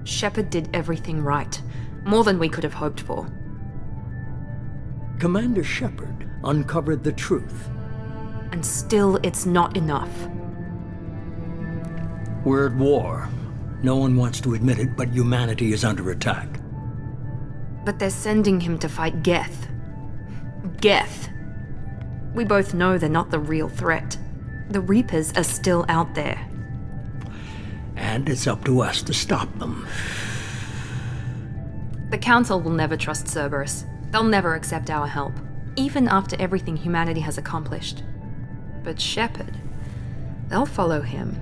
Shepard did everything right. More than we could have hoped for. Commander Shepard uncovered the truth. And still, it's not enough. We're at war. No one wants to admit it, but humanity is under attack. But they're sending him to fight Geth. Geth. We both know they're not the real threat. The Reapers are still out there. And it's up to us to stop them. The Council will never trust Cerberus. They'll never accept our help, even after everything humanity has accomplished. But Shepard, they'll follow him.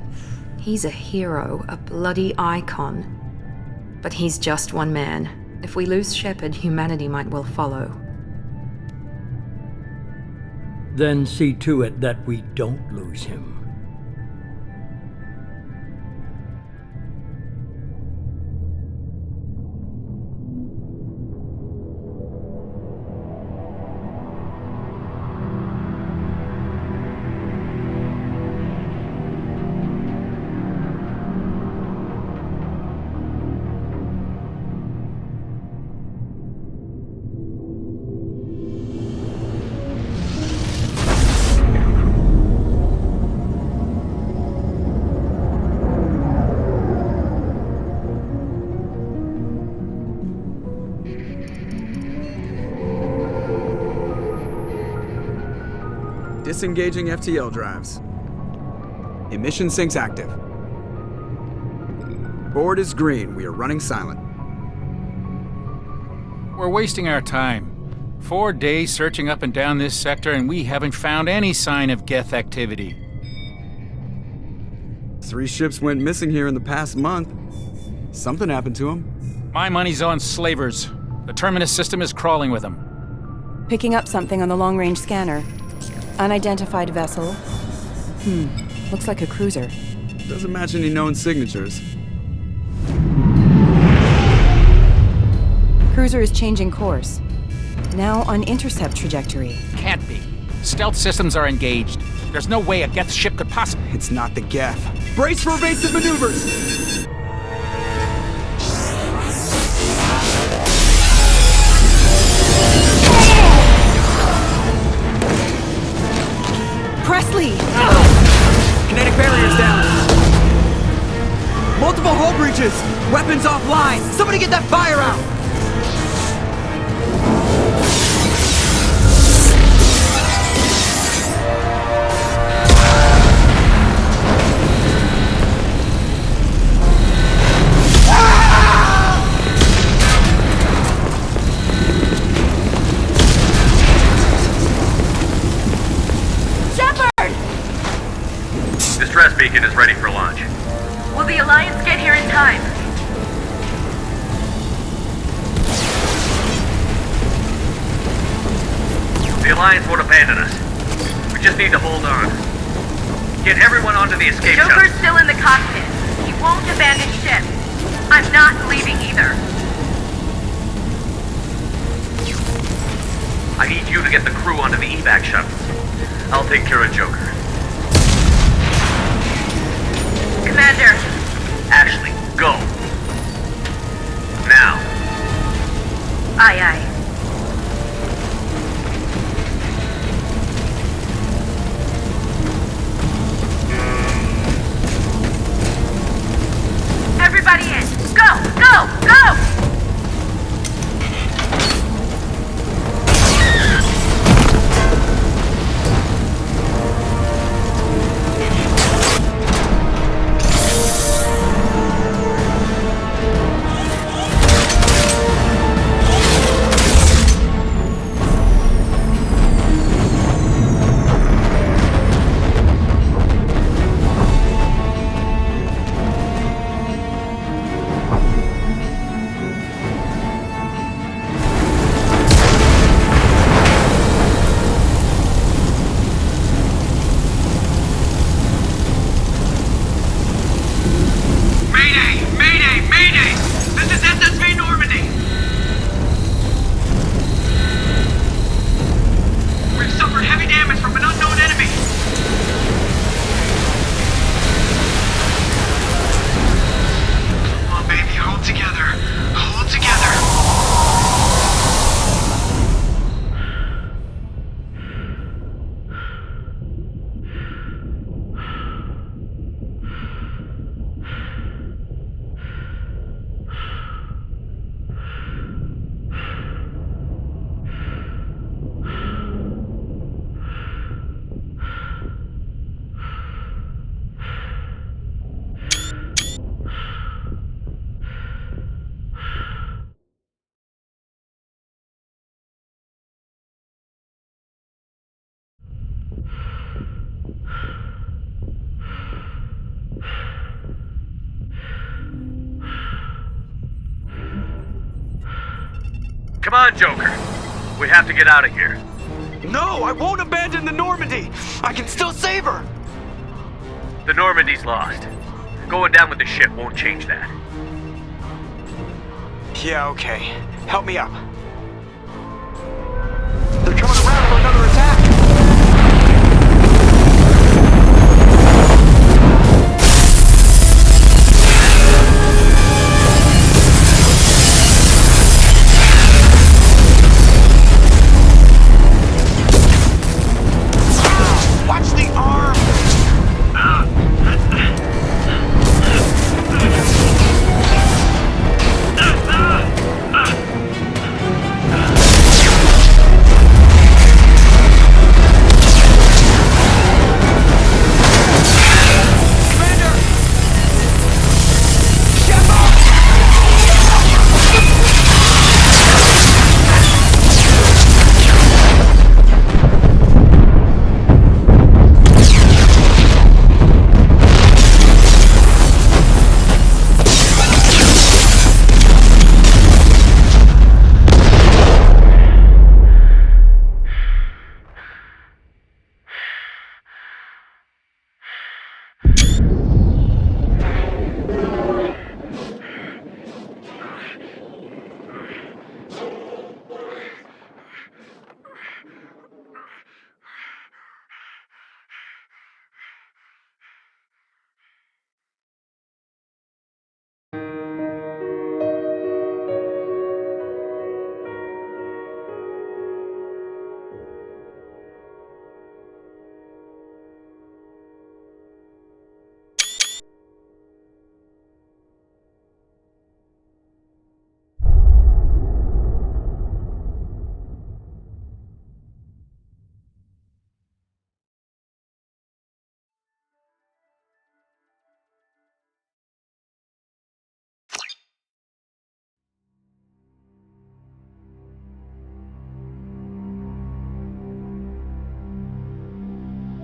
He's a hero, a bloody icon. But he's just one man. If we lose Shepard, humanity might well follow. Then see to it that we don't lose him. Disengaging FTL drives. Emission sinks active. Board is green. We are running silent. We're wasting our time. 4 days searching up and down this sector, and we haven't found any sign of Geth activity. 3 ships went missing here in the past month. Something happened to them. My money's on slavers. The Terminus system is crawling with them. Picking up something on the long-range scanner. Unidentified vessel. Looks like a cruiser. Doesn't match any known signatures. Cruiser is changing course. Now on intercept trajectory. Can't be. Stealth systems are engaged. There's no way a Geth ship could possibly... It's not the Geth. Brace for evasive maneuvers! Presley! Kinetic barriers down. Multiple hull breaches. Weapons offline. Somebody get that fire out. Distress beacon is ready for launch. Will the Alliance get here in time? The Alliance won't abandon us. We just need to hold on. Get everyone onto the escape shuttle. Joker's still in the cockpit. He won't abandon ship. I'm not leaving either. I need you to get the crew onto the evac shuttles. I'll take care of Joker. Commander! Ashley, go! Now! Aye, aye. Everybody in! Go! Go! Go! Come on, Joker. We have to get out of here. No, I won't abandon the Normandy. I can still save her. The Normandy's lost. Going down with the ship won't change that. Yeah, okay. Help me up. They're coming around for another attack. Watch the arm!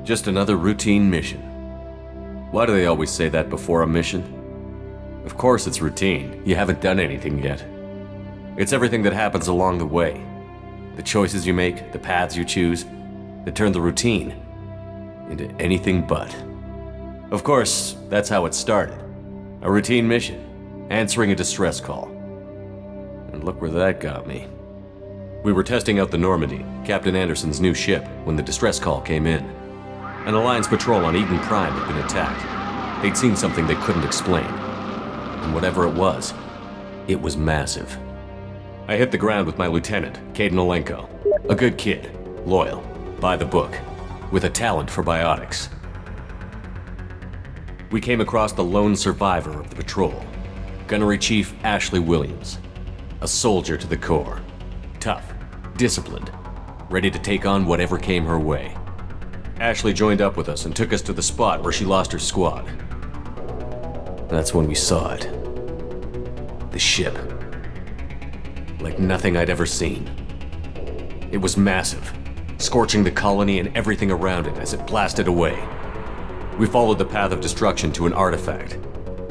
Just another routine mission. Why do they always say that before a mission? Of course it's routine. You haven't done anything yet. It's everything that happens along the way. The choices you make, the paths you choose, that turn the routine into anything but. Of course, that's how it started. A routine mission, answering a distress call. And look where that got me. We were testing out the Normandy, Captain Anderson's new ship, when the distress call came in. An Alliance patrol on Eden Prime had been attacked. They'd seen something they couldn't explain. And whatever it was massive. I hit the ground with my lieutenant, Caden Olenko. A good kid, loyal, by the book, with a talent for biotics. We came across the lone survivor of the patrol, Gunnery Chief Ashley Williams. A soldier to the core. Tough, disciplined, ready to take on whatever came her way. Ashley joined up with us and took us to the spot where she lost her squad. That's when we saw it. The ship. Like nothing I'd ever seen. It was massive, scorching the colony and everything around it as it blasted away. We followed the path of destruction to an artifact,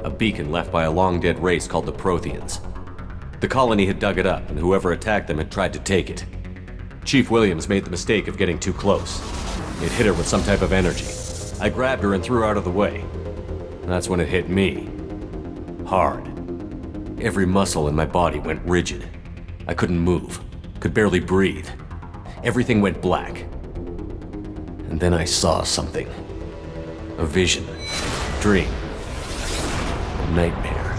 a beacon left by a long-dead race called the Protheans. The colony had dug it up, and whoever attacked them had tried to take it. Chief Williams made the mistake of getting too close. It hit her with some type of energy. I grabbed her and threw her out of the way. That's when it hit me. Hard. Every muscle in my body went rigid. I couldn't move, could barely breathe. Everything went black. And then I saw something. A vision. Dream. A nightmare.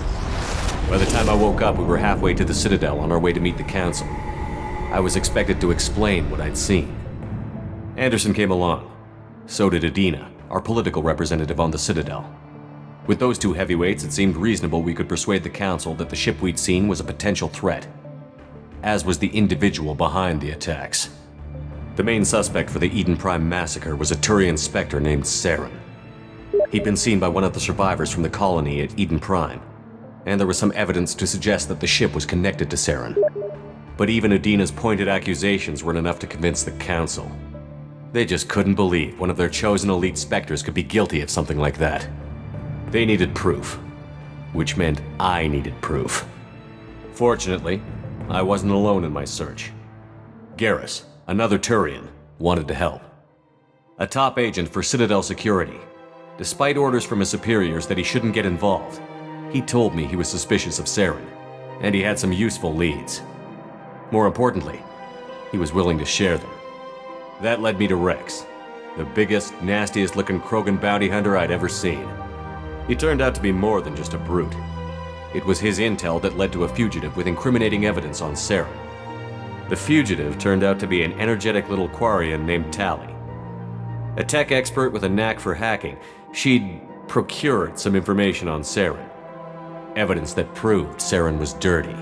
By the time I woke up, we were halfway to the Citadel on our way to meet the Council. I was expected to explain what I'd seen. Anderson came along. So did Adina, our political representative on the Citadel. With those two heavyweights, it seemed reasonable we could persuade the Council that the ship we'd seen was a potential threat, as was the individual behind the attacks. The main suspect for the Eden Prime massacre was a Turian Spectre named Saren. He'd been seen by one of the survivors from the colony at Eden Prime, and there was some evidence to suggest that the ship was connected to Saren. But even Adina's pointed accusations weren't enough to convince the Council. They just couldn't believe one of their chosen elite Spectres could be guilty of something like that. They needed proof, which meant I needed proof. Fortunately, I wasn't alone in my search. Garrus, another Turian, wanted to help. A top agent for Citadel Security. Despite orders from his superiors that he shouldn't get involved, he told me he was suspicious of Saren, and he had some useful leads. More importantly, he was willing to share them. That led me to Rex, the biggest, nastiest looking Krogan bounty hunter I'd ever seen. He turned out to be more than just a brute. It was his intel that led to a fugitive with incriminating evidence on Saren. The fugitive turned out to be an energetic little Quarian named Tali. A tech expert with a knack for hacking, she'd procured some information on Saren. Evidence that proved Saren was dirty.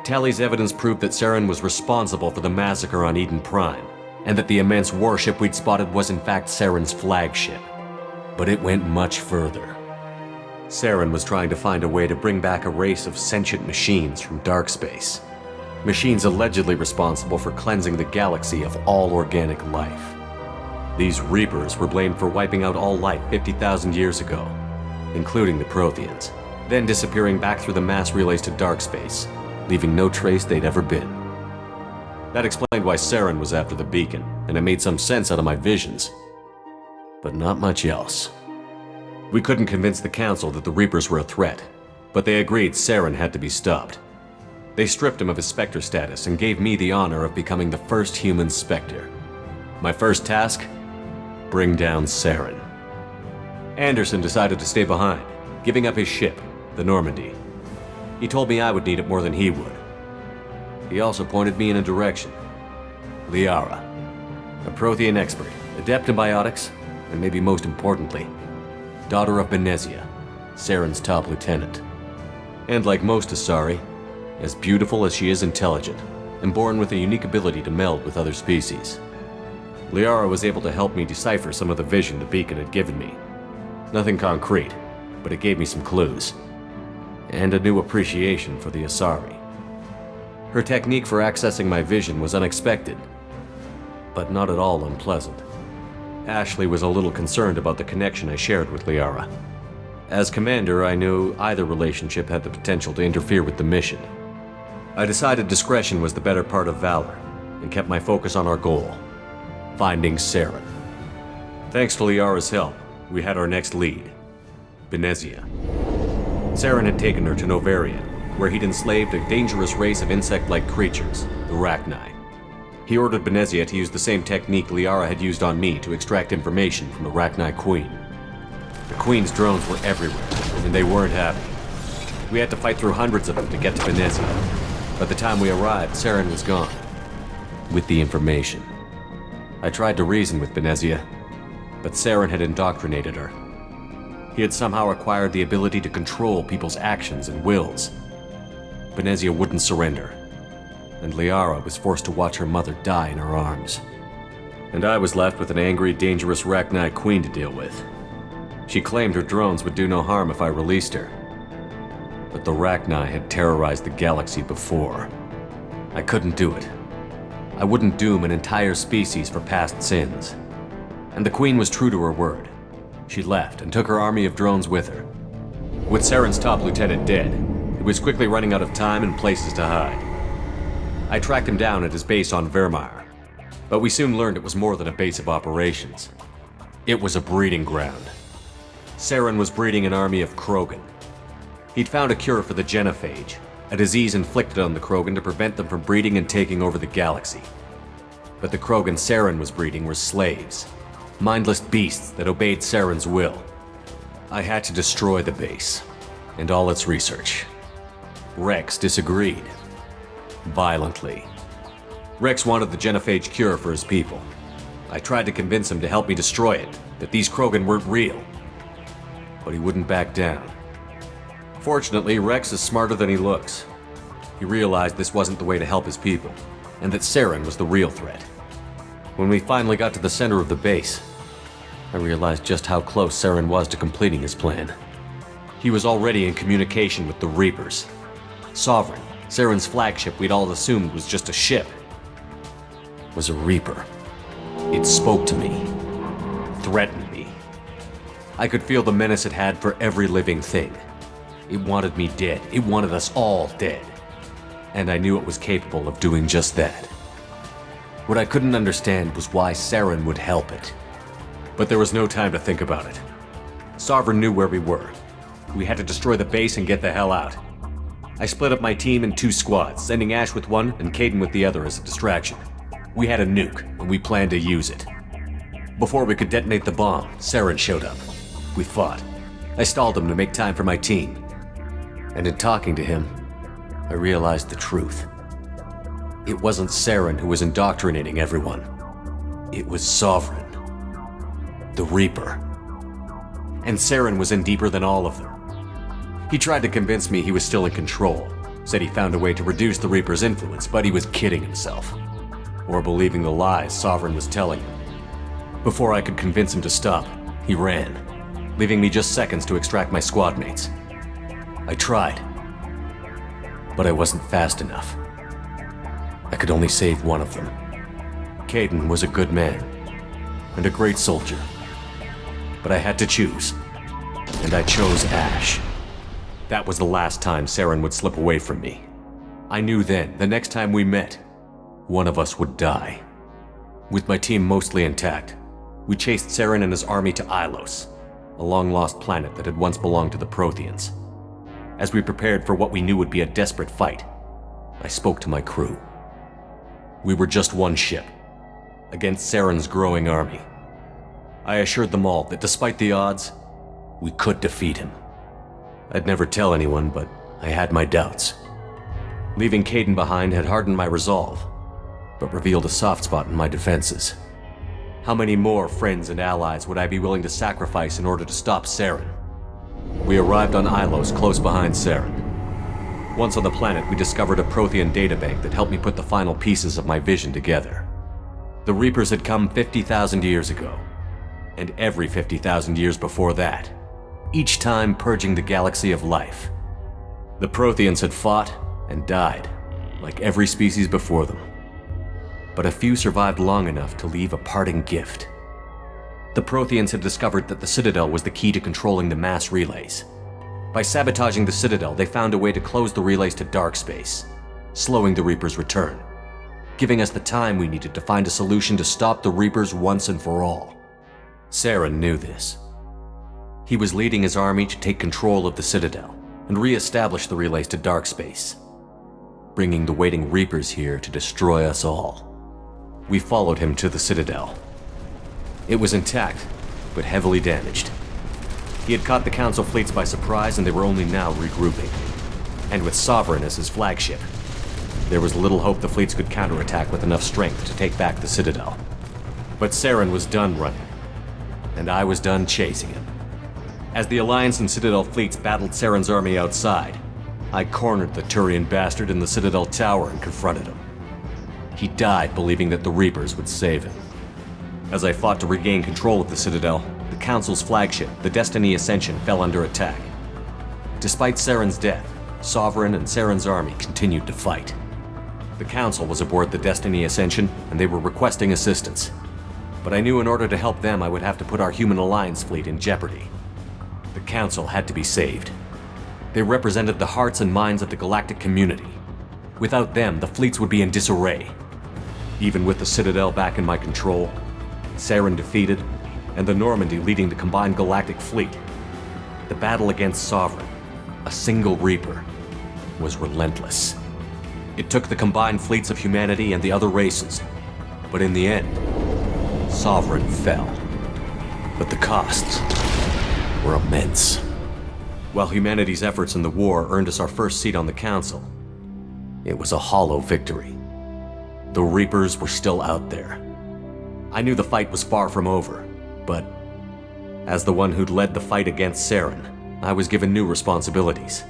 Tali's evidence proved that Saren was responsible for the massacre on Eden Prime, and that the immense warship we'd spotted was in fact Saren's flagship. But it went much further. Saren was trying to find a way to bring back a race of sentient machines from dark space. Machines allegedly responsible for cleansing the galaxy of all organic life. These Reapers were blamed for wiping out all life 50,000 years ago, including the Protheans, then disappearing back through the mass relays to dark space, leaving no trace they'd ever been. That explained why Saren was after the beacon, and it made some sense out of my visions. But not much else. We couldn't convince the Council that the Reapers were a threat, but they agreed Saren had to be stopped. They stripped him of his Spectre status and gave me the honor of becoming the first human Spectre. My first task? Bring down Saren. Anderson decided to stay behind, giving up his ship, the Normandy. He told me I would need it more than he would. He also pointed me in a direction. Liara, a Prothean expert, adept in biotics, and maybe most importantly, daughter of Benezia, Saren's top lieutenant. And like most Asari, as beautiful as she is intelligent, and born with a unique ability to meld with other species. Liara was able to help me decipher some of the vision the beacon had given me. Nothing concrete, but it gave me some clues. And a new appreciation for the Asari. Her technique for accessing my vision was unexpected, but not at all unpleasant. Ashley was a little concerned about the connection I shared with Liara. As commander, I knew either relationship had the potential to interfere with the mission. I decided discretion was the better part of valor, and kept my focus on our goal, finding Saren. Thanks to Liara's help, we had our next lead, Benezia. Saren had taken her to Novaria, where he'd enslaved a dangerous race of insect-like creatures, the Rachni. He ordered Benezia to use the same technique Liara had used on me to extract information from the Rachni Queen. The Queen's drones were everywhere, and they weren't happy. We had to fight through hundreds of them to get to Benezia. By the time we arrived, Saren was gone, with the information. I tried to reason with Benezia, but Saren had indoctrinated her. He had somehow acquired the ability to control people's actions and wills. Benezia wouldn't surrender, and Liara was forced to watch her mother die in her arms. And I was left with an angry, dangerous Rachni Queen to deal with. She claimed her drones would do no harm if I released her. But the Rachni had terrorized the galaxy before. I couldn't do it. I wouldn't doom an entire species for past sins. And the Queen was true to her word. She left and took her army of drones with her. With Saren's top lieutenant dead, he was quickly running out of time and places to hide. I tracked him down at his base on Vermeer, but we soon learned it was more than a base of operations. It was a breeding ground. Saren was breeding an army of Krogan. He'd found a cure for the genophage, a disease inflicted on the Krogan to prevent them from breeding and taking over the galaxy. But the Krogan Saren was breeding were slaves, mindless beasts that obeyed Saren's will. I had to destroy the base, and all its research. Rex disagreed. Violently. Rex wanted the genophage cure for his people. I tried to convince him to help me destroy it, that these Krogan weren't real. But he wouldn't back down. Fortunately, Rex is smarter than he looks. He realized this wasn't the way to help his people, and that Saren was the real threat. When we finally got to the center of the base, I realized just how close Saren was to completing his plan. He was already in communication with the Reapers. Sovereign, Saren's flagship we'd all assumed was just a ship, was a Reaper. It spoke to me, threatened me. I could feel the menace it had for every living thing. It wanted me dead. It wanted us all dead. and I knew it was capable of doing just that. What I couldn't understand was why Saren would help it. But there was no time to think about it. Sovereign knew where we were. We had to destroy the base and get the hell out. I split up my team in 2 squads, sending Ash with one and Caden with the other as a distraction. We had a nuke, and we planned to use it. Before we could detonate the bomb, Saren showed up. We fought. I stalled him to make time for my team. And in talking to him, I realized the truth. It wasn't Saren who was indoctrinating everyone. It was Sovereign. The Reaper. And Saren was in deeper than all of them. He tried to convince me he was still in control, said he found a way to reduce the Reaper's influence, but he was kidding himself. Or believing the lies Sovereign was telling him. Before I could convince him to stop, he ran, leaving me just seconds to extract my squad mates. I tried, but I wasn't fast enough. I could only save one of them. Caden was a good man, and a great soldier. But I had to choose, and I chose Ash. That was the last time Saren would slip away from me. I knew then, the next time we met, one of us would die. With my team mostly intact, we chased Saren and his army to Ilos, a long-lost planet that had once belonged to the Protheans. As we prepared for what we knew would be a desperate fight, I spoke to my crew. We were just one ship, against Saren's growing army. I assured them all that despite the odds, we could defeat him. I'd never tell anyone, but I had my doubts. Leaving Caden behind had hardened my resolve, but revealed a soft spot in my defenses. How many more friends and allies would I be willing to sacrifice in order to stop Saren? We arrived on Ilos close behind Saren. Once on the planet, we discovered a Prothean databank that helped me put the final pieces of my vision together. The Reapers had come 50,000 years ago, and every 50,000 years before that, each time purging the galaxy of life. The Protheans had fought and died, like every species before them. But a few survived long enough to leave a parting gift. The Protheans had discovered that the Citadel was the key to controlling the mass relays. By sabotaging the Citadel, they found a way to close the relays to dark space, slowing the Reaper's return, giving us the time we needed to find a solution to stop the Reapers once and for all. Saren knew this. He was leading his army to take control of the Citadel and re-establish the relays to dark space, bringing the waiting Reapers here to destroy us all. We followed him to the Citadel. It was intact, but heavily damaged. He had caught the Council fleets by surprise, and they were only now regrouping. And with Sovereign as his flagship, there was little hope the fleets could counterattack with enough strength to take back the Citadel. But Saren was done running, and I was done chasing him. As the Alliance and Citadel fleets battled Saren's army outside, I cornered the Turian bastard in the Citadel tower and confronted him. He died believing that the Reapers would save him. As I fought to regain control of the Citadel, the Council's flagship, the Destiny Ascension, fell under attack. Despite Saren's death, Sovereign and Saren's army continued to fight. The Council was aboard the Destiny Ascension, and they were requesting assistance. But I knew in order to help them, I would have to put our Human Alliance fleet in jeopardy. The Council had to be saved. They represented the hearts and minds of the galactic community. Without them, the fleets would be in disarray. Even with the Citadel back in my control, Saren defeated, and the Normandy leading the combined galactic fleet, the battle against Sovereign, a single Reaper, was relentless. It took the combined fleets of humanity and the other races, but in the end, Sovereign fell. But the costs were immense. While humanity's efforts in the war earned us our first seat on the Council, it was a hollow victory. The Reapers were still out there. I knew the fight was far from over, but as the one who'd led the fight against Saren, I was given new responsibilities.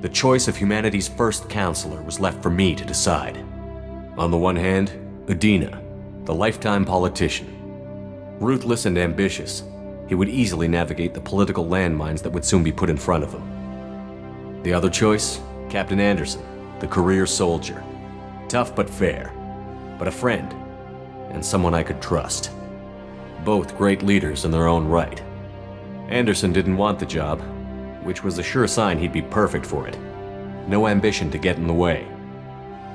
The choice of humanity's first counselor was left for me to decide. On the one hand, Udina, the lifetime politician. Ruthless and ambitious, he would easily navigate the political landmines that would soon be put in front of him. The other choice, Captain Anderson, the career soldier. Tough but fair, but a friend, and someone I could trust. Both great leaders in their own right. Anderson didn't want the job, which was a sure sign he'd be perfect for it. no ambition to get in the way.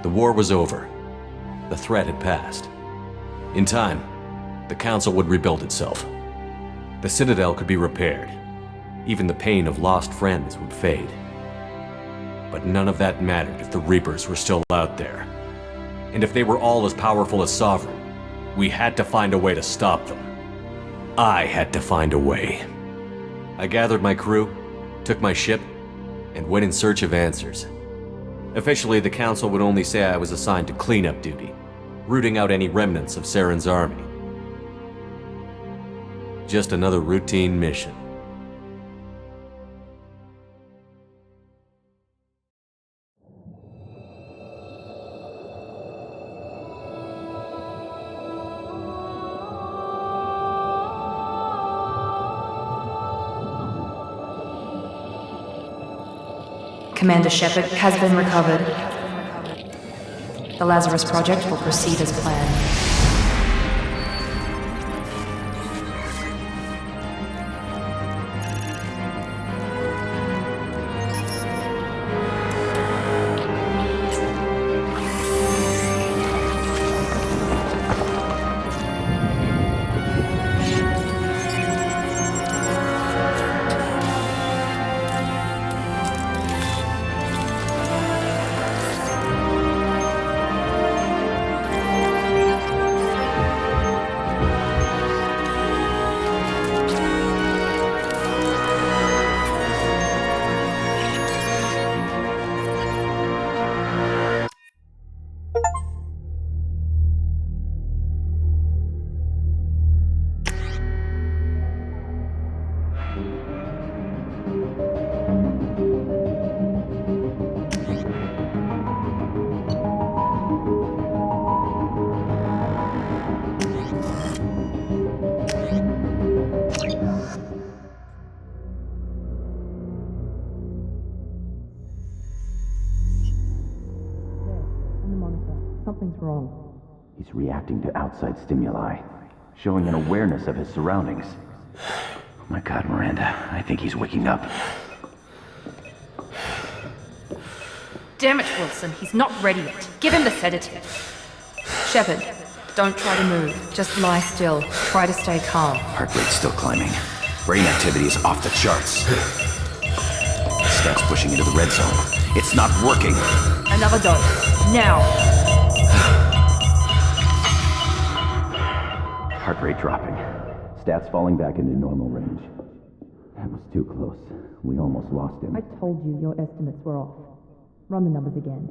The war was over. The threat had passed. In time, the Council would rebuild itself. The Citadel could be repaired. Even the pain of lost friends would fade. But none of that mattered if the Reapers were still out there. And if they were all as powerful as Sovereign, we had to find a way to stop them. I had to find a way. I gathered my crew, took my ship, and went in search of answers. Officially, the Council would only say I was assigned to cleanup duty, rooting out any remnants of Saren's army. Just another routine mission. Commander Shepard has been recovered. The Lazarus Project will proceed as planned. Something's wrong. He's reacting to outside stimuli, showing an awareness of his surroundings. Oh my God, Miranda, I think he's waking up. Damn it, Wilson, he's not ready yet. Give him the sedative. Shepard, don't try to move. Just lie still. Try to stay calm. Heart rate's still climbing. Brain activity is off the charts. Stats pushing into the red zone. It's not working. Another dose. Now. Heart rate dropping. Stats falling back into normal range. That was too close. We almost lost him. I told you your estimates were off. Run the numbers again.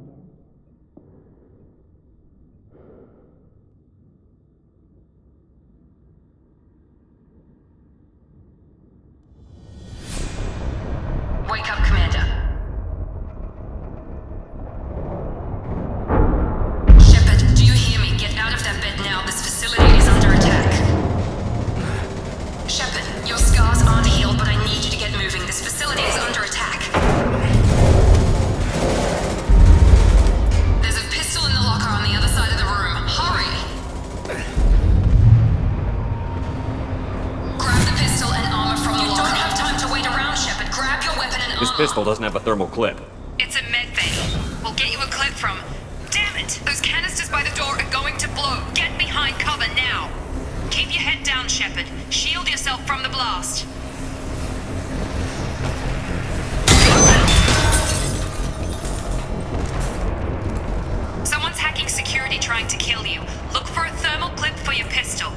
Wake up, Commander. Shepard, do you hear me? Get out of that bed now. This facility is under attack. Shepard, your scars aren't healed, but I need you to get moving. This facility is under attack. There's a pistol in the locker on the other side of the room. Hurry! Grab the pistol and armor from the locker. You don't have time to wait around, Shepard. Grab your weapon and armor. This pistol doesn't have a thermal clip. It's a med bay. We'll get you a clip from... Damn it! Those canisters by the door are going to blow. Get behind cover now. Keep your head down, Shepard. Shield yourself from the blast. Someone's hacking security trying to kill you. Look for a thermal clip for your pistol.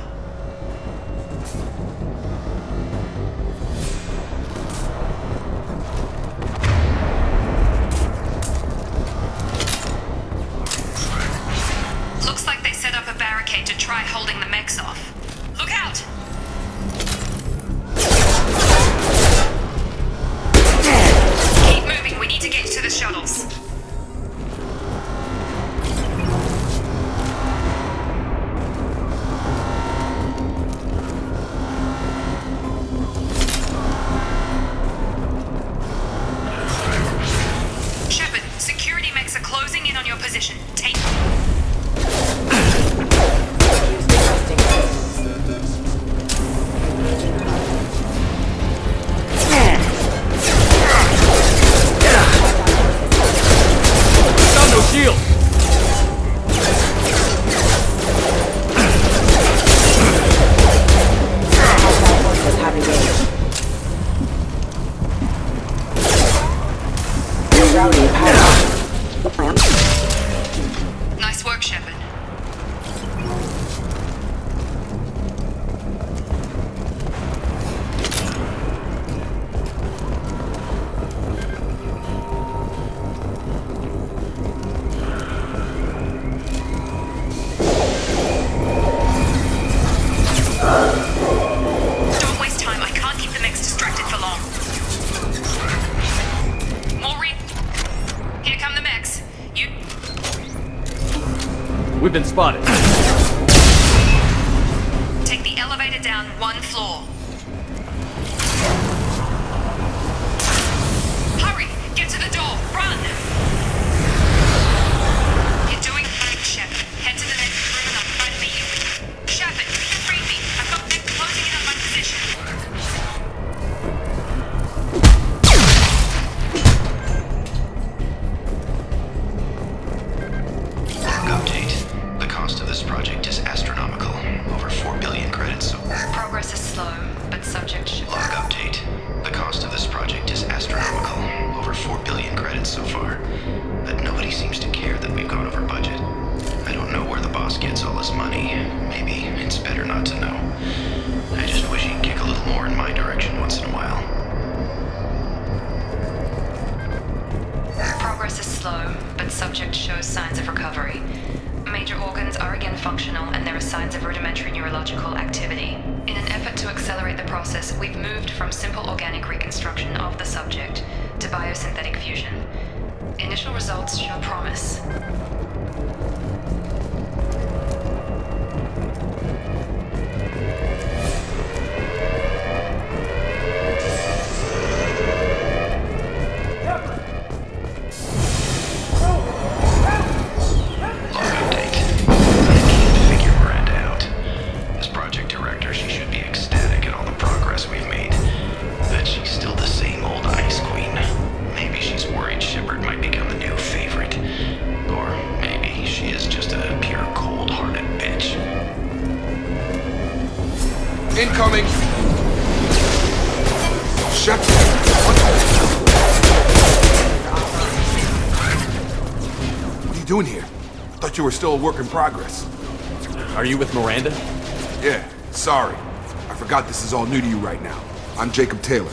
Looks like they set up a barricade to try holding the mechs off. Look out! Routing power. Nice work, Shepard. Don't waste time. I can't keep the mix distracted for long. Maureen, here come the mechs. You... We've been spotted. Take the elevator down one floor. Hurry! Get to the door! Run! You're doing fine, Shepard. Head to the next room and I'll try to meet you. Shepard, you can read me. I've got them closing in on my position. Update. The cost of this project is astronomical. Over 4 billion credits. Progress is slow, but subject should... Log update. The cost of this project is astronomical. Over 4 billion credits so far. But nobody seems to care that we've gone over budget. I don't know where the boss gets all his money. Maybe it's better not to know. I just wish he'd kick a little more in my direction once in a while. Progress is slow, but subject shows signs of recovery. Major organs are again functional and there are signs of rudimentary neurological activity. In an effort to accelerate the process, we've moved from simple organic reconstruction of the subject to biosynthetic fusion. Initial results show promise. Log update. I can't figure Miranda out. As project director, she should be ecstatic at all the progress we've made. But she's still the same old ice queen. Maybe she's worried Shepard might become the new favorite. Or maybe she is just a pure cold-hearted bitch. Incoming! Shepard! What are you doing here? I thought you were still a work in progress. Are you with Miranda? Yeah, sorry. I forgot this is all new to you right now. I'm Jacob Taylor.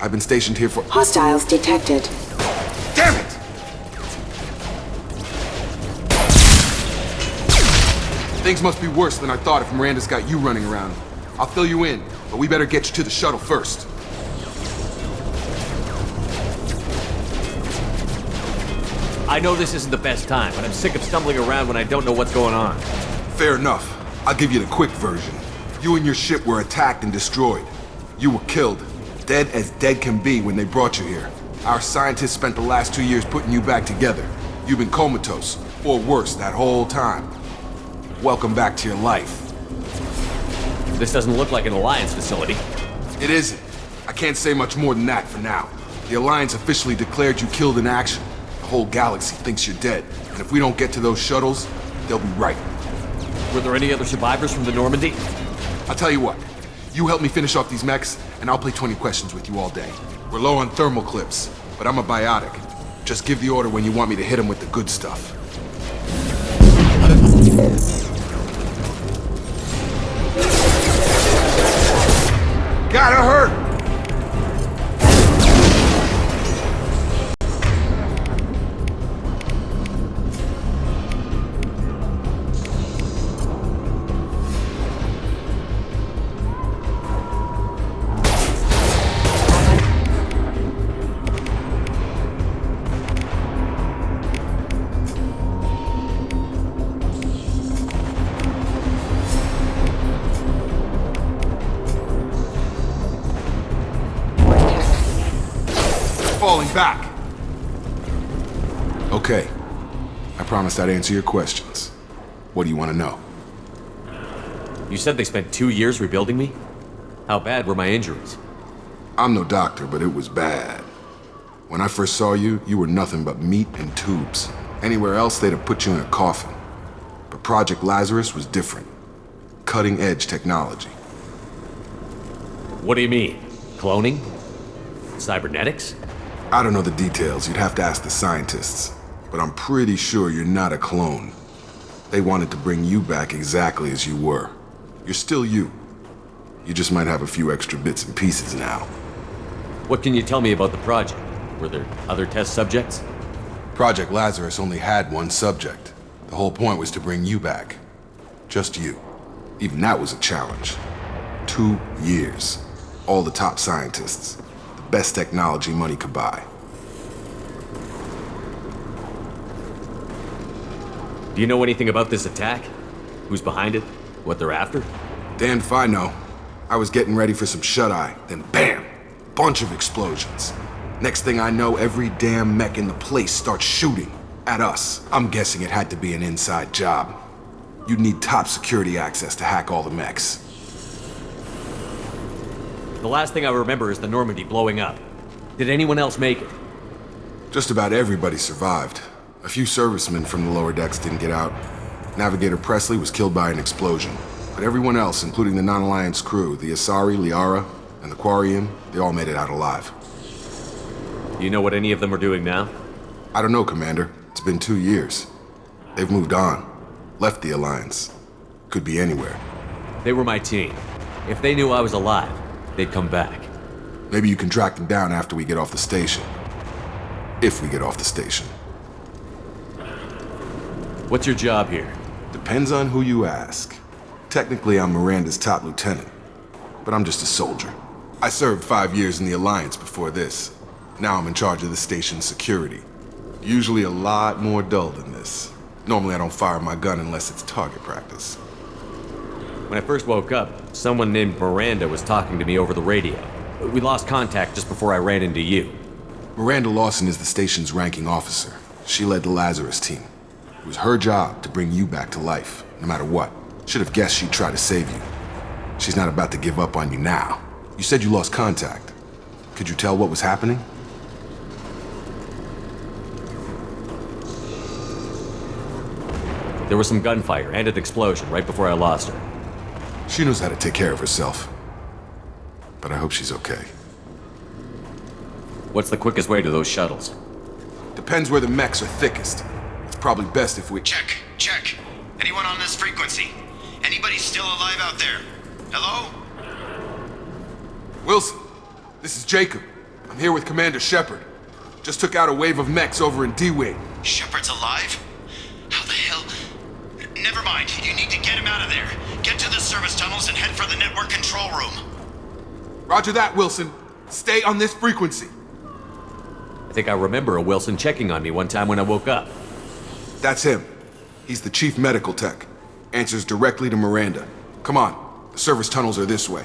I've been stationed here for... Hostiles detected. Damn it! Things must be worse than I thought if Miranda's got you running around. I'll fill you in, but we better get you to the shuttle first. I know this isn't the best time, but I'm sick of stumbling around when I don't know what's going on. Fair enough. I'll give you the quick version. You and your ship were attacked and destroyed. You were killed. Dead as dead can be when they brought you here. Our scientists spent the last 2 years putting you back together. You've been comatose, or worse, that whole time. Welcome back to your life. This doesn't look like an Alliance facility. It isn't. I can't say much more than that for now. The Alliance officially declared you killed in action. The whole galaxy thinks you're dead. And if we don't get to those shuttles, they'll be right. Were there any other survivors from the Normandy? I'll tell you what. You help me finish off these mechs, and I'll play 20 questions with you all day. We're low on thermal clips, but I'm a biotic. Just give the order when you want me to hit them with the good stuff. Gotta hurt! Falling back. Okay. I promised I'd answer your questions. What do you want to know? You said they spent 2 years rebuilding me? How bad were my injuries? I'm no doctor, but it was bad. When I first saw you, you were nothing but meat and tubes. Anywhere else, they'd have put you in a coffin. But Project Lazarus was different. Cutting-edge technology. What do you mean? Cloning? Cybernetics? I don't know the details. You'd have to ask the scientists. But I'm pretty sure you're not a clone. They wanted to bring you back exactly as you were. You're still you. You just might have a few extra bits and pieces now. What can you tell me about the project? Were there other test subjects? Project Lazarus only had one subject. The whole point was to bring you back. Just you. Even that was a challenge. 2 years. All the top scientists. The best technology money could buy. Do you know anything about this attack? Who's behind it? What they're after? Damned if I know. I was getting ready for some shut-eye, then BAM! Bunch of explosions. Next thing I know, every damn mech in the place starts shooting at us. I'm guessing it had to be an inside job. You'd need top security access to hack all the mechs. The last thing I remember is the Normandy blowing up. Did anyone else make it? Just about everybody survived. A few servicemen from the lower decks didn't get out. Navigator Presley was killed by an explosion. But everyone else, including the non-Alliance crew, the Asari, Liara, and the Quarian, they all made it out alive. Do you know what any of them are doing now? I don't know, Commander. It's been 2 years. They've moved on. Left the Alliance. Could be anywhere. They were my team. If they knew I was alive, they'd come back. Maybe you can track them down after we get off the station. If we get off the station. What's your job here? Depends on who you ask. Technically, I'm Miranda's top lieutenant, but I'm just a soldier. I served 5 years in the Alliance before this. Now I'm in charge of the station's security. Usually a lot more dull than this. Normally I don't fire my gun unless it's target practice. When I first woke up, someone named Miranda was talking to me over the radio. We lost contact just before I ran into you. Miranda Lawson is the station's ranking officer. She led the Lazarus team. It was her job to bring you back to life, no matter what. Should have guessed she'd try to save you. She's not about to give up on you now. You said you lost contact. Could you tell what was happening? There was some gunfire and an explosion right before I lost her. She knows how to take care of herself. But I hope she's okay. What's the quickest way to those shuttles? Depends where the mechs are thickest. It's probably best if we... Check. Anyone on this frequency? Anybody still alive out there? Hello? Wilson, this is Jacob. I'm here with Commander Shepard. Just took out a wave of mechs over in D-Wing. Shepard's alive? How the hell? Never mind. You need to get him out of there. Get to the service tunnels and head for the network control room. Roger that, Wilson. Stay on this frequency. I think I remember a Wilson checking on me one time when I woke up. That's him. He's the chief medical tech. Answers directly to Miranda. Come on. The service tunnels are this way.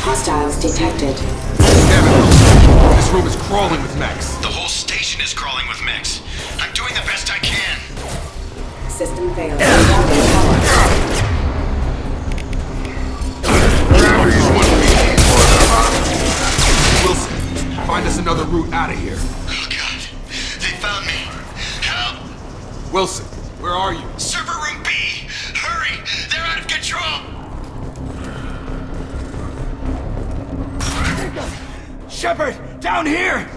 Hostiles detected. Damn it! This room is crawling with mechs. The whole station is crawling with mechs. I'm doing the best I can. System failed. Wilson, find us another route out of here. Oh God, they found me. Help! Wilson, where are you? Server room B! Hurry! They're out of control! Shepard, down here!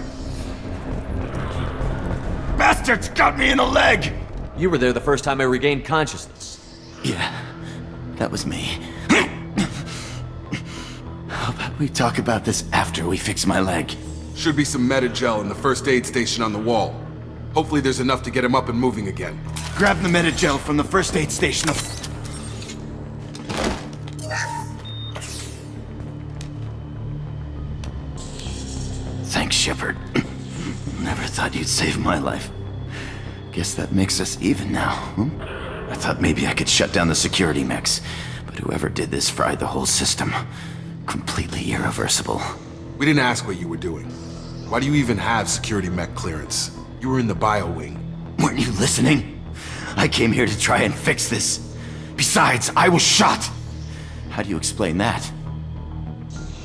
Bastards got me in the leg! You were there the first time I regained consciousness. Yeah, that was me. How about we talk about this after we fix my leg? Should be some Metagel in the first aid station on the wall. Hopefully there's enough to get him up and moving again. Grab the Metagel from the first aid station. Thanks, Shepard. Never thought you'd save my life. Guess that makes us even now, huh? I thought maybe I could shut down the security mechs, but whoever did this fried the whole system. Completely irreversible. We didn't ask what you were doing. Why do you even have security mech clearance? You were in the bio wing. Weren't you listening? I came here to try and fix this. Besides, I was shot! How do you explain that?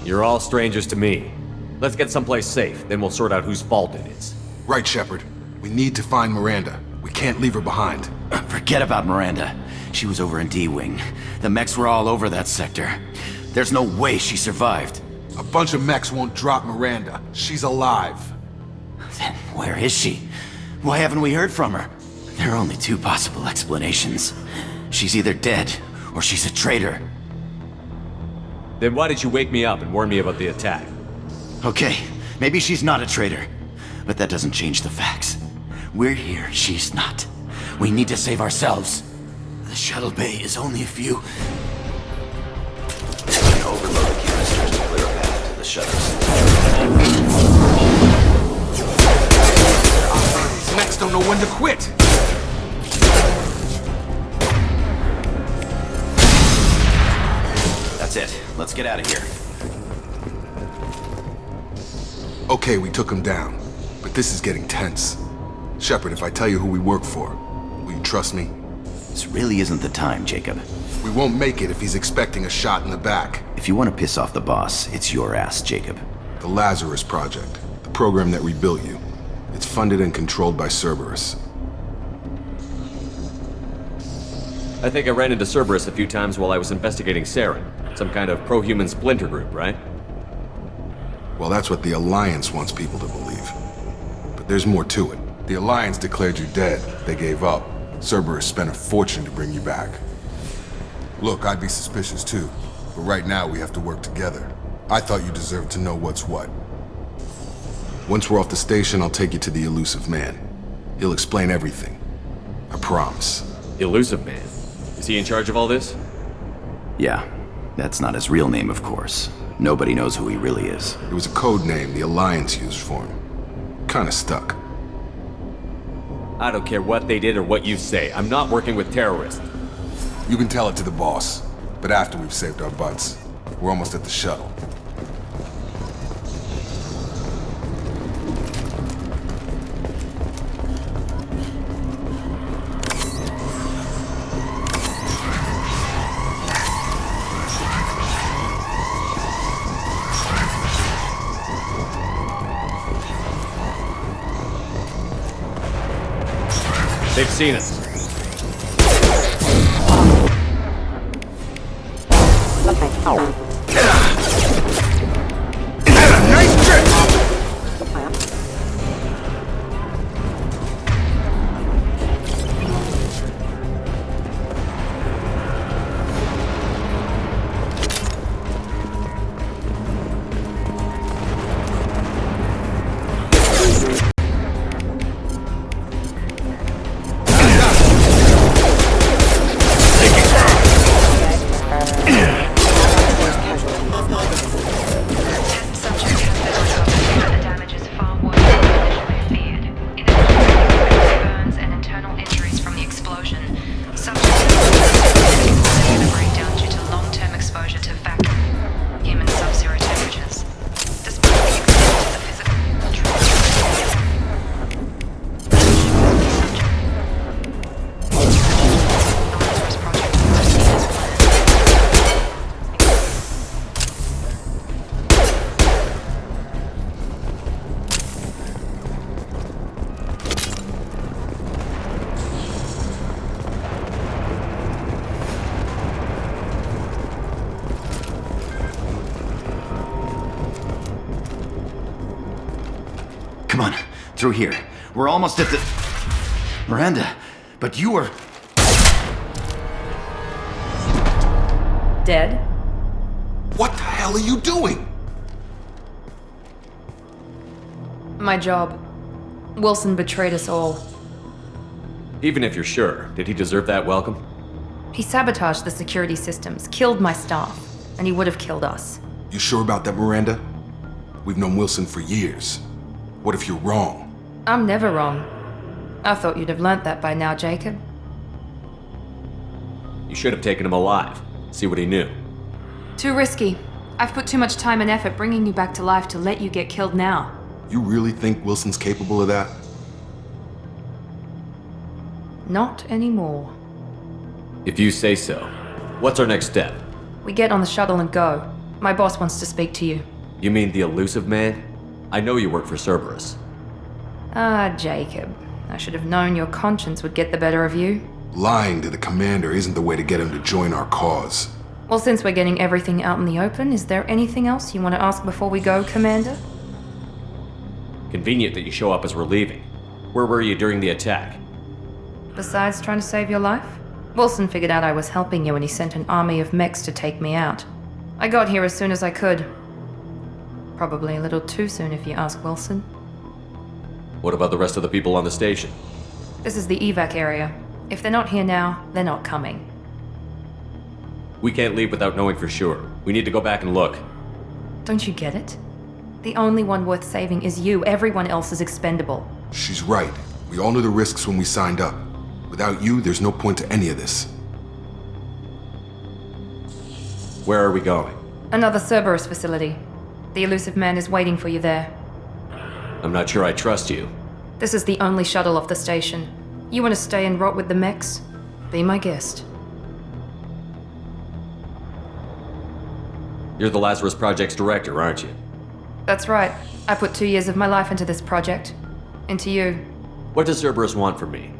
You're all strangers to me. Let's get someplace safe, then we'll sort out whose fault it is. Right, Shepard. We need to find Miranda. We can't leave her behind. Forget about Miranda. She was over in D-Wing. The mechs were all over that sector. There's no way she survived. A bunch of mechs won't drop Miranda. She's alive. Then where is she? Why haven't we heard from her? There are only two possible explanations. She's either dead, or she's a traitor. Then why did you wake me up and warn me about the attack? Okay, maybe she's not a traitor. But that doesn't change the facts. We're here, she's not. We need to save ourselves. The shuttle bay is only a few... Overload the canisters to clear a path to the shuttles. These mechs don't know when to quit. That's it. Let's get out of here. Okay, we took him down. But this is getting tense. Shepard, if I tell you who we work for, will you trust me? This really isn't the time, Jacob. We won't make it if he's expecting a shot in the back. If you want to piss off the boss, it's your ass, Jacob. The Lazarus Project, the program that rebuilt you. It's funded and controlled by Cerberus. I think I ran into Cerberus a few times while I was investigating Saren. Some kind of pro-human splinter group, right? Well, that's what the Alliance wants people to believe. But there's more to it. The Alliance declared you dead. They gave up. Cerberus spent a fortune to bring you back. Look, I'd be suspicious too. But right now we have to work together. I thought you deserved to know what's what. Once we're off the station, I'll take you to the Elusive Man. He'll explain everything. I promise. Elusive Man? Is he in charge of all this? Yeah. That's not his real name, of course. Nobody knows who he really is. It was a code name the Alliance used for him. Kinda stuck. I don't care what they did or what you say. I'm not working with terrorists. You can tell it to the boss, but after we've saved our butts. We're almost at the shuttle. They've seen us. Nice trip! Come on, through here. We're almost at the... Miranda, but you were... Dead? What the hell are you doing? My job. Wilson betrayed us all. Even if you're sure, did he deserve that welcome? He sabotaged the security systems, killed my staff, and he would have killed us. You sure about that, Miranda? We've known Wilson for years. What if you're wrong? I'm never wrong. I thought you'd have learnt that by now, Jacob. You should have taken him alive. See what he knew. Too risky. I've put too much time and effort bringing you back to life to let you get killed now. You really think Wilson's capable of that? Not anymore. If you say so. What's our next step? We get on the shuttle and go. My boss wants to speak to you. You mean the Elusive Man? I know you work for Cerberus. Ah, Jacob. I should have known your conscience would get the better of you. Lying to the commander isn't the way to get him to join our cause. Well, since we're getting everything out in the open, is there anything else you want to ask before we go, Commander? Convenient that you show up as we're leaving. Where were you during the attack? Besides trying to save your life, Wilson figured out I was helping you when he sent an army of mechs to take me out. I got here as soon as I could. Probably a little too soon if you ask Wilson. What about the rest of the people on the station? This is the evac area. If they're not here now, they're not coming. We can't leave without knowing for sure. We need to go back and look. Don't you get it? The only one worth saving is you. Everyone else is expendable. She's right. We all knew the risks when we signed up. Without you, there's no point to any of this. Where are we going? Another Cerberus facility. The elusive man is waiting for you there. I'm not sure I trust you. This is the only shuttle off the station. You want to stay and rot with the mechs? Be my guest. You're the Lazarus Project's director, aren't you? That's right. I put 2 years of my life into this project. Into you. What does Cerberus want from me?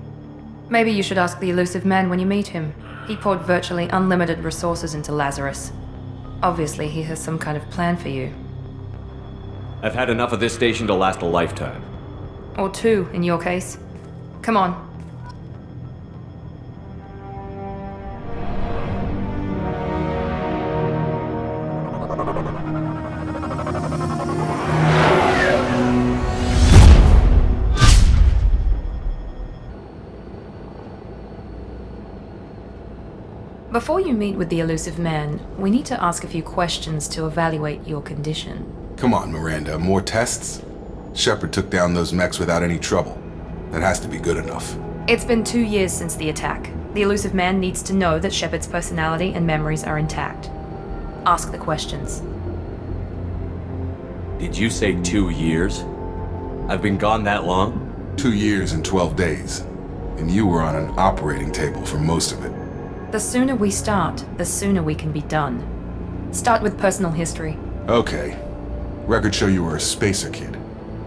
Maybe you should ask the elusive man when you meet him. He poured virtually unlimited resources into Lazarus. Obviously, he has some kind of plan for you. I've had enough of this station to last a lifetime. Or 2, in your case. Come on. Before you meet with the elusive man, we need to ask a few questions to evaluate your condition. Come on, Miranda, more tests? Shepard took down those mechs without any trouble. That has to be good enough. It's been 2 years since the attack. The elusive man needs to know that Shepard's personality and memories are intact. Ask the questions. Did you say 2 years? I've been gone that long? 2 years and 12 days. And you were on an operating table for most of it. The sooner we start, the sooner we can be done. Start with personal history. Okay. Records show you were a spacer kid,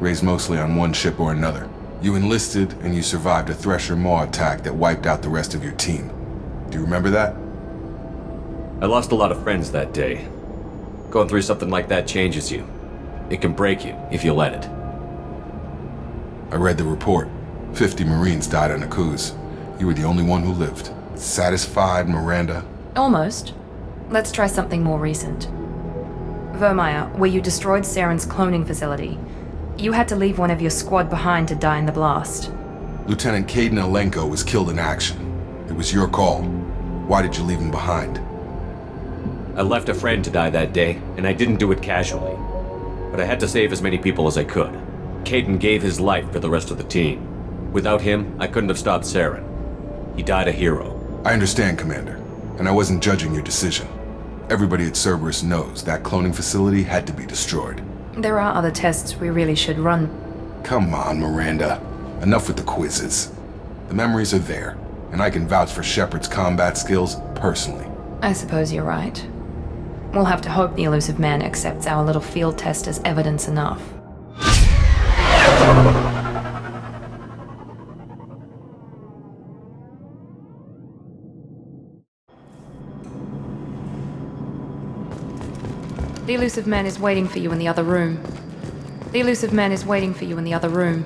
raised mostly on one ship or another. You enlisted and you survived a Thresher Maw attack that wiped out the rest of your team. Do you remember that? I lost a lot of friends that day. Going through something like that changes you. It can break you if you let it. I read the report. 50 Marines died on Akuz. You were the only one who lived. Satisfied, Miranda? Almost. Let's try something more recent. Vermeer, where you destroyed Saren's cloning facility. You had to leave one of your squad behind to die in the blast. Lieutenant Caden Alenko was killed in action. It was your call. Why did you leave him behind? I left a friend to die that day, and I didn't do it casually. But I had to save as many people as I could. Caden gave his life for the rest of the team. Without him, I couldn't have stopped Saren. He died a hero. I understand, Commander, and I wasn't judging your decision. Everybody at Cerberus knows that cloning facility had to be destroyed. There are other tests we really should run. Come on, Miranda. Enough with the quizzes. The memories are there, and I can vouch for Shepard's combat skills personally. I suppose you're right. We'll have to hope the elusive man accepts our little field test as evidence enough. The elusive man is waiting for you in the other room. The elusive man is waiting for you in the other room.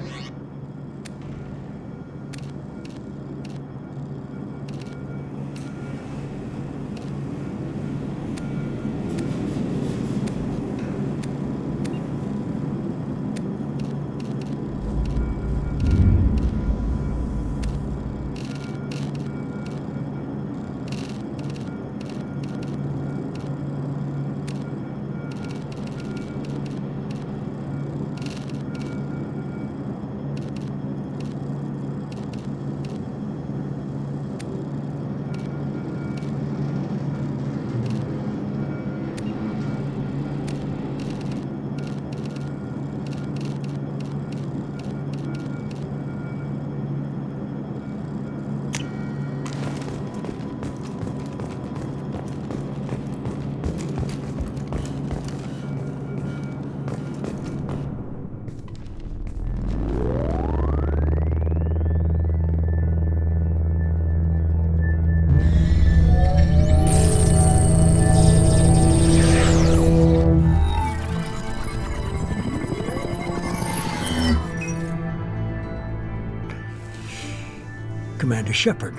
Commander Shepard.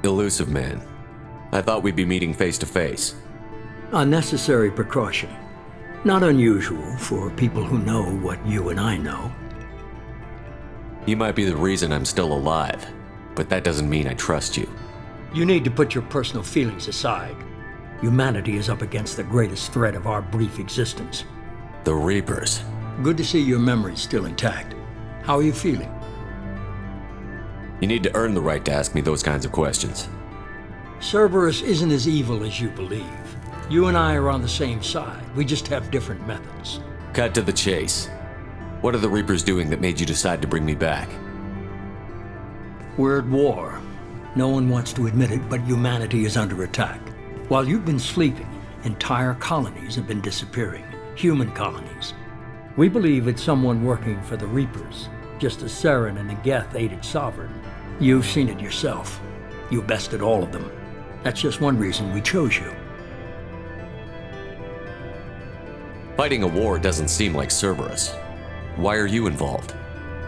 Elusive man. I thought we'd be meeting face to face. A necessary precaution. Not unusual for people who know what you and I know. You might be the reason I'm still alive, but that doesn't mean I trust you. You need to put your personal feelings aside. Humanity is up against the greatest threat of our brief existence. The Reapers. Good to see your memory's still intact. How are you feeling? You need to earn the right to ask me those kinds of questions. Cerberus isn't as evil as you believe. You and I are on the same side. We just have different methods. Cut to the chase. What are the Reapers doing that made you decide to bring me back? We're at war. No one wants to admit it, but humanity is under attack. While you've been sleeping, entire colonies have been disappearing. Human colonies. We believe it's someone working for the Reapers, just as Saren and Negeth aided Sovereign. You've seen it yourself. You bested all of them. That's just one reason we chose you. Fighting a war doesn't seem like Cerberus. Why are you involved?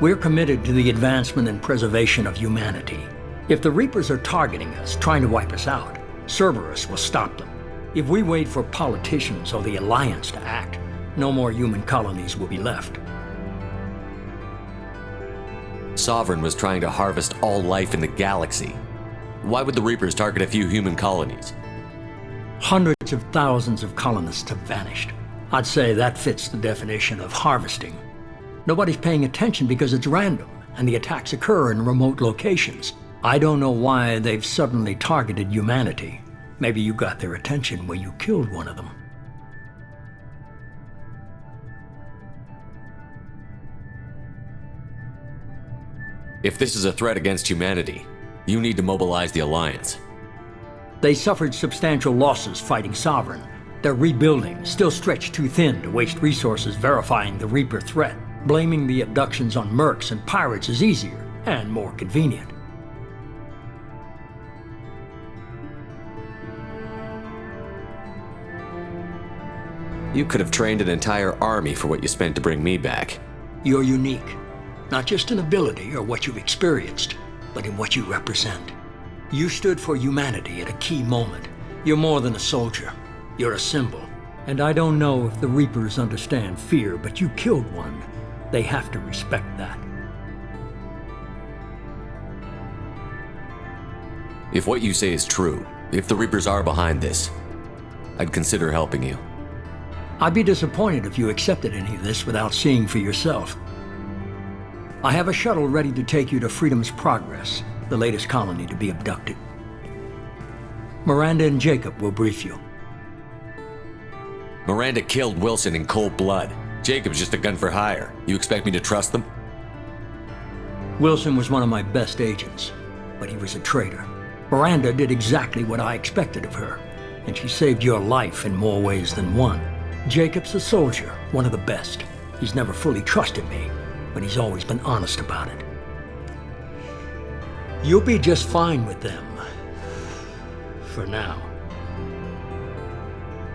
We're committed to the advancement and preservation of humanity. If the Reapers are targeting us, trying to wipe us out, Cerberus will stop them. If we wait for politicians or the Alliance to act, no more human colonies will be left. Sovereign was trying to harvest all life in the galaxy. Why would the Reapers target a few human colonies? Hundreds of thousands of colonists have vanished. I'd say that fits the definition of harvesting. Nobody's paying attention because it's random, and the attacks occur in remote locations. I don't know why they've suddenly targeted humanity. Maybe you got their attention when you killed one of them. If this is a threat against humanity, you need to mobilize the Alliance. They suffered substantial losses fighting Sovereign. They're rebuilding, still stretched too thin to waste resources verifying the Reaper threat. Blaming the abductions on mercs and pirates is easier and more convenient. You could have trained an entire army for what you spent to bring me back. You're unique. Not just in ability or what you've experienced, but in what you represent. You stood for humanity at a key moment. You're more than a soldier. You're a symbol. And I don't know if the Reapers understand fear, but you killed one. They have to respect that. If what you say is true, if the Reapers are behind this, I'd consider helping you. I'd be disappointed if you accepted any of this without seeing for yourself. I have a shuttle ready to take you to Freedom's Progress, the latest colony to be abducted. Miranda and Jacob will brief you. Miranda killed Wilson in cold blood. Jacob's just a gun for hire. You expect me to trust them? Wilson was one of my best agents, but he was a traitor. Miranda did exactly what I expected of her, and she saved your life in more ways than one. Jacob's a soldier, one of the best. He's never fully trusted me, but he's always been honest about it. You'll be just fine with them. For now.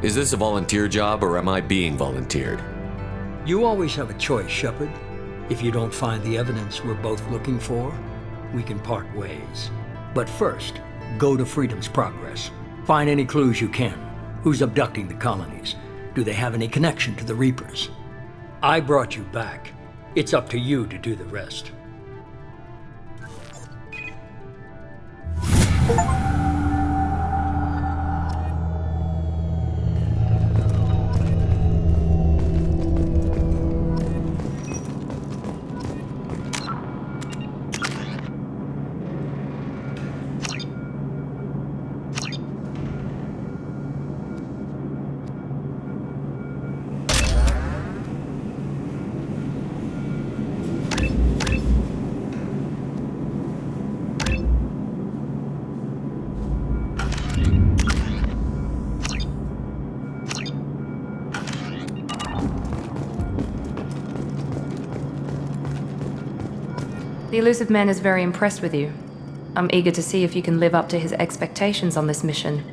Is this a volunteer job, or am I being volunteered? You always have a choice, Shepard. If you don't find the evidence we're both looking for, we can part ways. But first, go to Freedom's Progress. Find any clues you can. Who's abducting the colonies? Do they have any connection to the Reapers? I brought you back. It's up to you to do the rest. The elusive man is very impressed with you. I'm eager to see if you can live up to his expectations on this mission.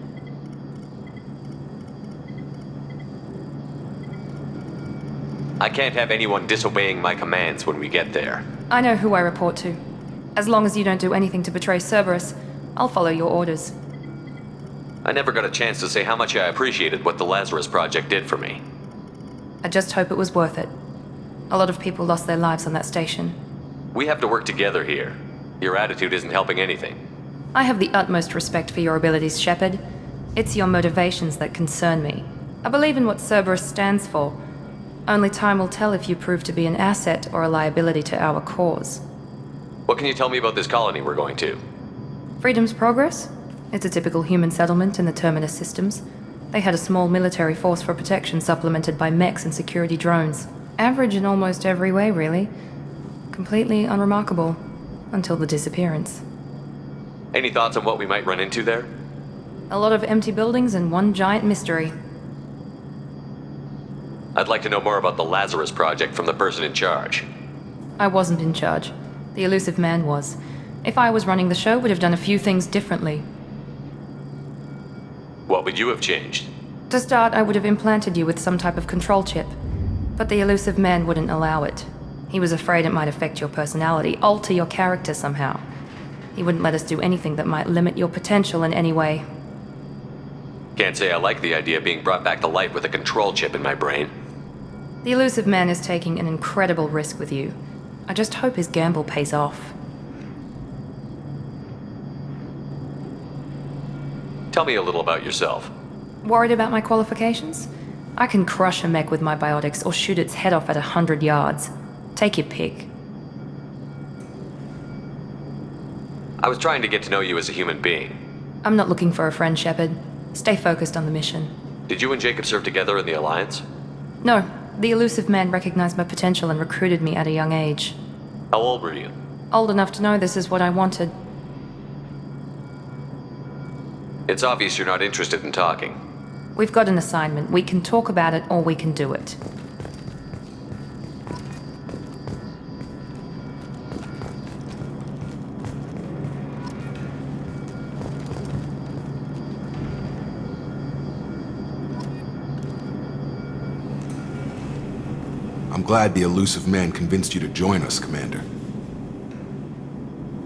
I can't have anyone disobeying my commands when we get there. I know who I report to. As long as you don't do anything to betray Cerberus, I'll follow your orders. I never got a chance to say how much I appreciated what the Lazarus Project did for me. I just hope it was worth it. A lot of people lost their lives on that station. We have to work together here. Your attitude isn't helping anything. I have the utmost respect for your abilities, Shepard. It's your motivations that concern me. I believe in what Cerberus stands for. Only time will tell if you prove to be an asset or a liability to our cause. What can you tell me about this colony we're going to? Freedom's Progress? It's a typical human settlement in the Terminus systems. They had a small military force for protection supplemented by mechs and security drones. Average in almost every way, really. Completely unremarkable. Until the disappearance. Any thoughts on what we might run into there? A lot of empty buildings and one giant mystery. I'd like to know more about the Lazarus Project from the person in charge. I wasn't in charge. The elusive man was. If I was running the show, would have done a few things differently. What would you have changed? To start, I would have implanted you with some type of control chip. But the elusive man wouldn't allow it. He was afraid it might affect your personality, alter your character somehow. He wouldn't let us do anything that might limit your potential in any way. Can't say I like the idea of being brought back to life with a control chip in my brain. The elusive man is taking an incredible risk with you. I just hope his gamble pays off. Tell me a little about yourself. Worried about my qualifications? I can crush a mech with my biotics or shoot its head off at 100 yards. Take your pick. I was trying to get to know you as a human being. I'm not looking for a friend, Shepard. Stay focused on the mission. Did you and Jacob serve together in the Alliance? No, the elusive man recognized my potential and recruited me at a young age. How old were you? Old enough to know this is what I wanted. It's obvious you're not interested in talking. We've got an assignment. We can talk about it or we can do it. I'm glad the elusive man convinced you to join us, Commander.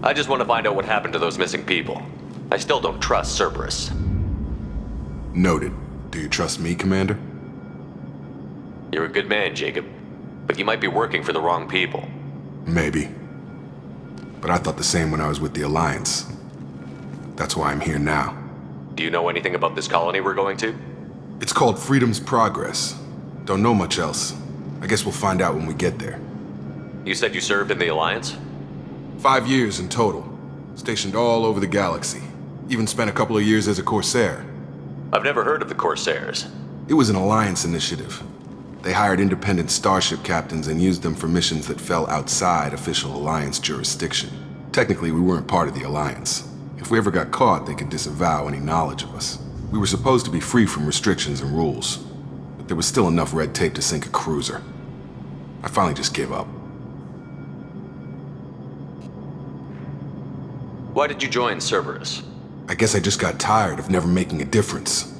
I just want to find out what happened to those missing people. I still don't trust Cerberus. Noted. Do you trust me, Commander? You're a good man, Jacob. But you might be working for the wrong people. Maybe. But I thought the same when I was with the Alliance. That's why I'm here now. Do you know anything about this colony we're going to? It's called Freedom's Progress. Don't know much else. I guess we'll find out when we get there. You said you served in the Alliance? 5 years in total. Stationed all over the galaxy. Even spent a couple of years as a Corsair. I've never heard of the Corsairs. It was an Alliance initiative. They hired independent starship captains and used them for missions that fell outside official Alliance jurisdiction. Technically, we weren't part of the Alliance. If we ever got caught, they could disavow any knowledge of us. We were supposed to be free from restrictions and rules. But there was still enough red tape to sink a cruiser. I finally just gave up. Why did you join Cerberus? I guess I just got tired of never making a difference.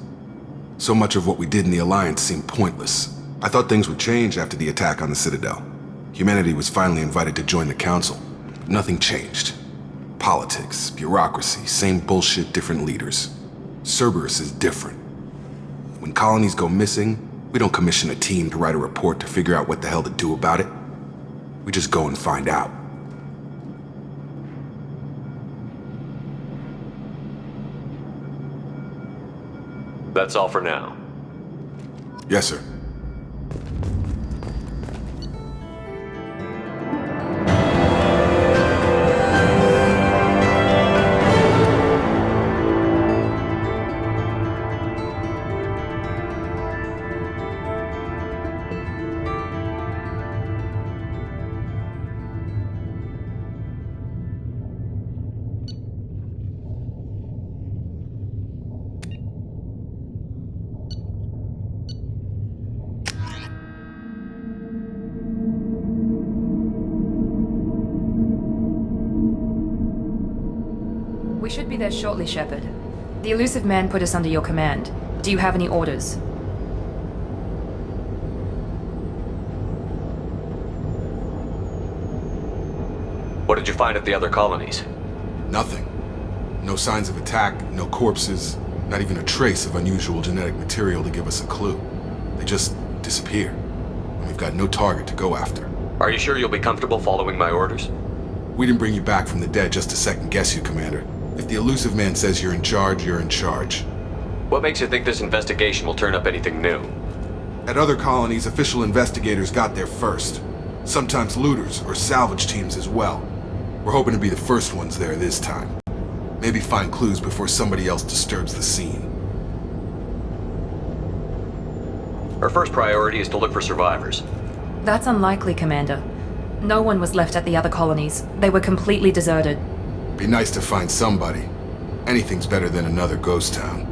So much of what we did in the Alliance seemed pointless. I thought things would change after the attack on the Citadel. Humanity was finally invited to join the Council. But nothing changed. Politics, bureaucracy, same bullshit, different leaders. Cerberus is different. When colonies go missing, we don't commission a team to write a report to figure out what the hell to do about it. We just go and find out. That's all for now. Yes, sir. We should be there shortly, Shepard. The elusive man put us under your command. Do you have any orders? What did you find at the other colonies? Nothing. No signs of attack, no corpses, not even a trace of unusual genetic material to give us a clue. They just disappear. And we've got no target to go after. Are you sure you'll be comfortable following my orders? We didn't bring you back from the dead just to second guess you, Commander. If the elusive man says you're in charge, you're in charge. What makes you think this investigation will turn up anything new? At other colonies, official investigators got there first. Sometimes looters or salvage teams as well. We're hoping to be the first ones there this time. Maybe find clues before somebody else disturbs the scene. Our first priority is to look for survivors. That's unlikely, Commander. No one was left at the other colonies. They were completely deserted. Be nice to find somebody. Anything's better than another ghost town.